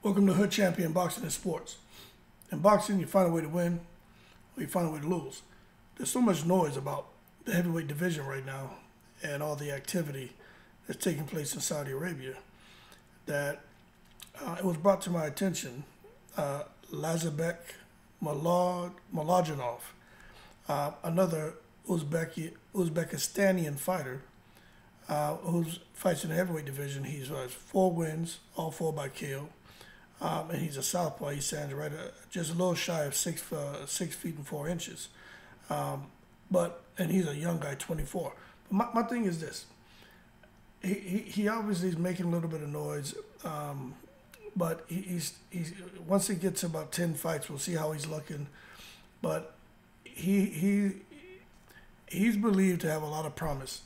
Welcome to Hood Champion Boxing and Sports. In boxing, you find a way to win, or you find a way to lose. There's so much noise about the heavyweight division right now and all the activity that's taking place in Saudi Arabia that it was brought to my attention. Lazizbek, Mullojonov, another Uzbekistanian fighter who fights in the heavyweight division. He's 4 wins, all 4 by KO. And he's a southpaw. He stands right just a little shy of 6 feet and 4 inches. And he's a young guy, 24. But my thing is this: he obviously is making a little bit of noise, but he's once he gets about 10 fights, we'll see how he's looking. But he's believed to have a lot of promise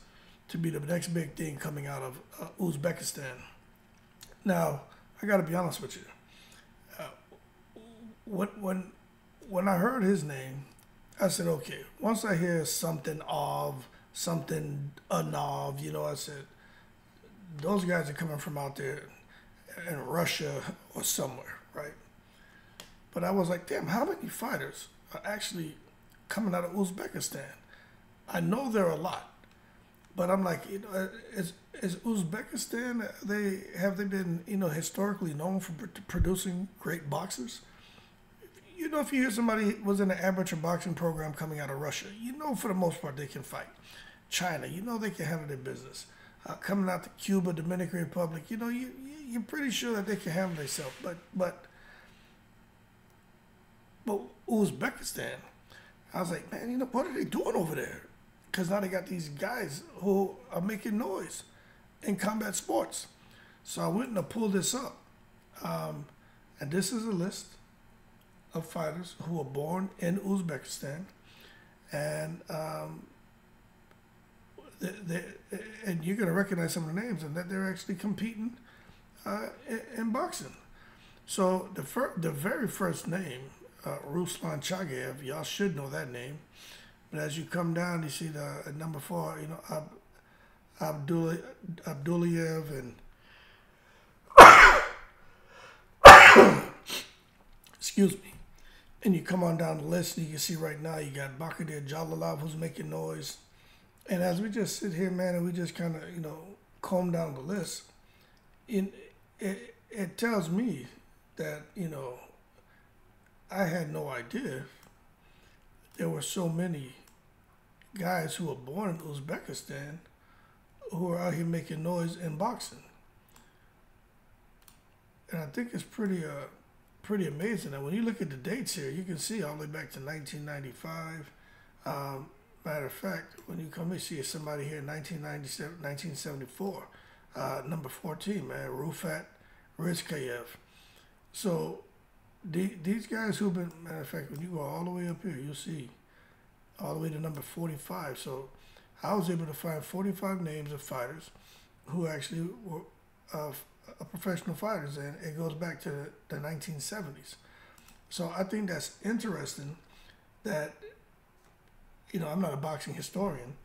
to be the next big thing coming out of Uzbekistan. Now, I got to be honest with you. When I heard his name, I said, okay, once I hear something Anov, I said, those guys are coming from out there in Russia or somewhere, right? But I was like, damn, how many fighters are actually coming out of Uzbekistan? I know there are a lot, but I'm like, is Uzbekistan, have they been, historically known for producing great boxers? If you hear somebody was in an amateur boxing program coming out of Russia, for the most part they can fight. China, they can handle their business. Coming out to Cuba, Dominican Republic, you're pretty sure that they can handle themselves. But Uzbekistan, I was like, man, what are they doing over there? Because now they got these guys who are making noise in combat sports. So I went and I pulled this up. And this is a list of fighters who were born in Uzbekistan. And and you're going to recognize some of the names and that they're actually competing in boxing. So the very first name, Ruslan Chagayev, y'all should know that name. But as you come down, you see the number 4, Abdullayev and excuse me. And you come on down the list, and you can see right now you got Bakhtir Jalalov who's making noise. And as we just sit here, man, and we just kind of, comb down the list, it tells me that, I had no idea there were so many guys who were born in Uzbekistan who are out here making noise in boxing. And I think it's pretty amazing. And when you look at the dates here, you can see all the way back to 1995. Matter of fact, when you come and see somebody here in 1974, number 14, man, Rufat Rizkayev. So these guys who've been, matter of fact, when you go all the way up here, you'll see all the way to number 45. So I was able to find 45 names of fighters who actually were professional fighters, and it goes back to the 1970s. So I think that's interesting that, I'm not a boxing historian,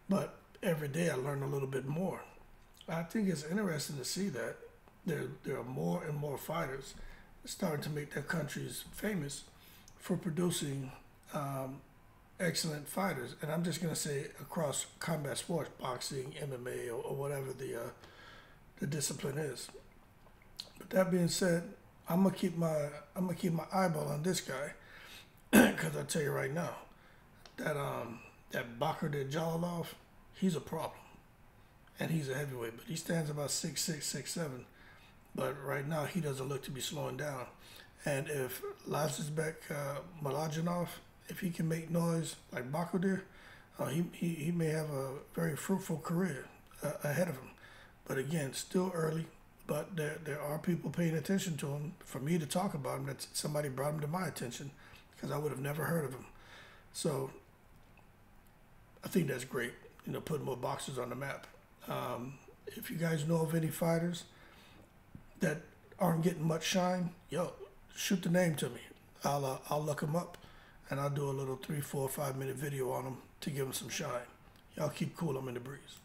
but every day I learn a little bit more. I think it's interesting to see that there are more and more fighters starting to make their countries famous for producing excellent fighters. And I'm just going to say across combat sports, boxing, MMA, or whatever the discipline is. But that being said, I'm gonna keep my eyeball on this guy, because I tell you right now that Bakhtir Jalalov, he's a problem, and he's a heavyweight, but he stands about 6'6", 6'7". But right now he doesn't look to be slowing down. And if Lazizbek, Mullojonov, if he can make noise like Bakhtir, he may have a very fruitful career ahead of him. But again, still early, but there are people paying attention to him. For me to talk about him, that somebody brought him to my attention, because I would have never heard of him. So I think that's great, putting more boxers on the map. If you guys know of any fighters that aren't getting much shine, shoot the name to me. I'll look them up, and I'll do a little 3, 4, 5 minute video on them to give them some shine. Y'all keep cool, I'm in the breeze.